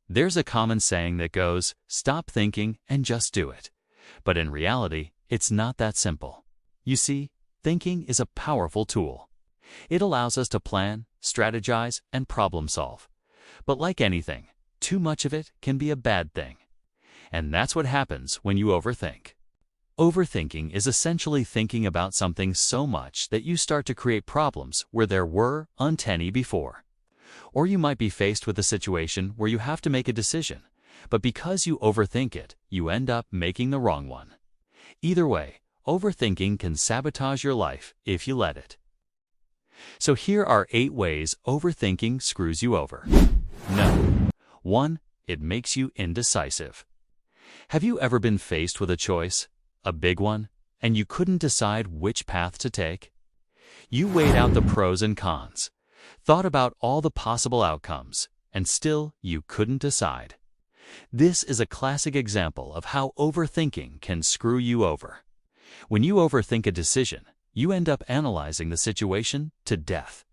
There's a common saying that goes, "Stop thinking and just do it." But in reality, it's not that simple. You see, thinking is a powerful tool. It allows us to plan, strategize, and problem solve. But like anything, too much of it can be a bad thing. And that's what happens when you overthink. Overthinking is essentially thinking about something so much that you start to create problems where there were any before. Or you might be faced with a situation where you have to make a decision, but because you overthink it, you end up making the wrong one. Either way, overthinking can sabotage your life if you let it. So here are 8 ways overthinking screws you over. No. 1. It makes you indecisive. Have you ever been faced with a choice, a big one, and you couldn't decide which path to take? You weighed out the pros and cons, thought about all the possible outcomes, and still you couldn't decide. This is a classic example of how overthinking can screw you over. When you overthink a decision, you end up analyzing the situation to death.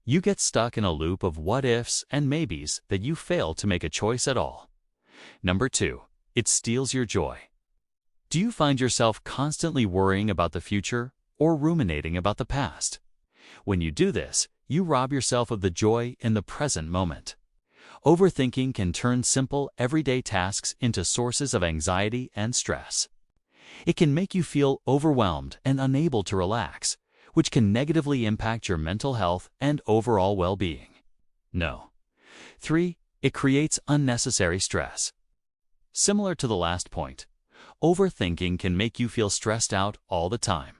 You get stuck in a loop of what-ifs and maybes that you fail to make a choice at all. Number 2. It steals your joy. Do you find yourself constantly worrying about the future or ruminating about the past? When you do this, you rob yourself of the joy in the present moment. Overthinking can turn simple, everyday tasks into sources of anxiety and stress. It can make you feel overwhelmed and unable to relax, which can negatively impact your mental health and overall well-being. No. 3. It creates unnecessary stress. Similar to the last point, overthinking can make you feel stressed out all the time.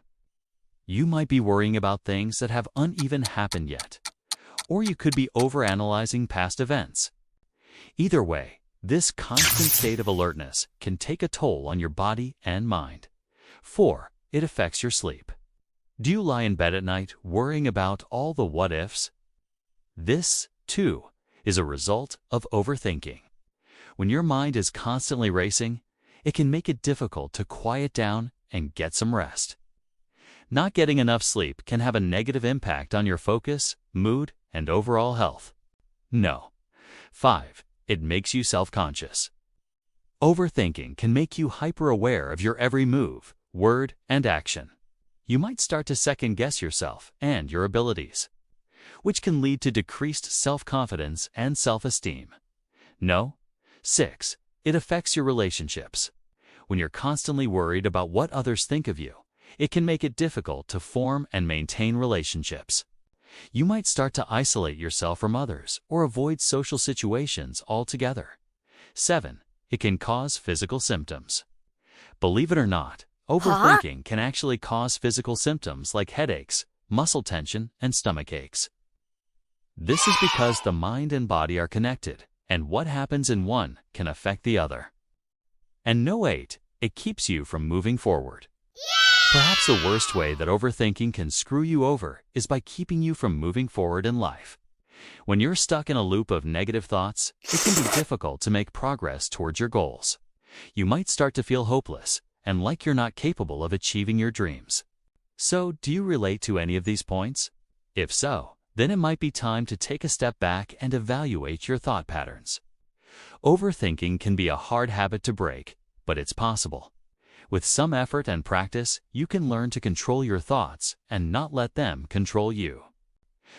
You might be worrying about things that have even happened yet, or you could be overanalyzing past events. Either way, this constant state of alertness can take a toll on your body and mind. 4. It affects your sleep. Do you lie in bed at night worrying about all the what-ifs? This, too, is a result of overthinking. When your mind is constantly racing, it can make it difficult to quiet down and get some rest. Not getting enough sleep can have a negative impact on your focus, mood, and overall health. No. 5. It makes you self-conscious. Overthinking can make you hyper-aware of your every move, word, and action. You might start to second-guess yourself and your abilities, which can lead to decreased self-confidence and self-esteem. No. 6. It affects your relationships. When you're constantly worried about what others think of you, it can make it difficult to form and maintain relationships. You might start to isolate yourself from others or avoid social situations altogether. 7. It can cause physical symptoms. Believe it or not, overthinking can actually cause physical symptoms like headaches, muscle tension, and stomach aches. This is because the mind and body are connected, and what happens in one can affect the other. And no, 8. It keeps you from moving forward. Perhaps the worst way that overthinking can screw you over is by keeping you from moving forward in life. When you're stuck in a loop of negative thoughts, it can be difficult to make progress towards your goals. You might start to feel hopeless and like you're not capable of achieving your dreams. So, do you relate to any of these points? If so, then it might be time to take a step back and evaluate your thought patterns. Overthinking can be a hard habit to break, but it's possible. With some effort and practice, you can learn to control your thoughts and not let them control you.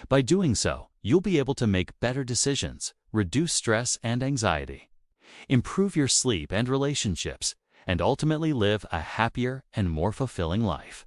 By doing so, you'll be able to make better decisions, reduce stress and anxiety, improve your sleep and relationships, and ultimately live a happier and more fulfilling life.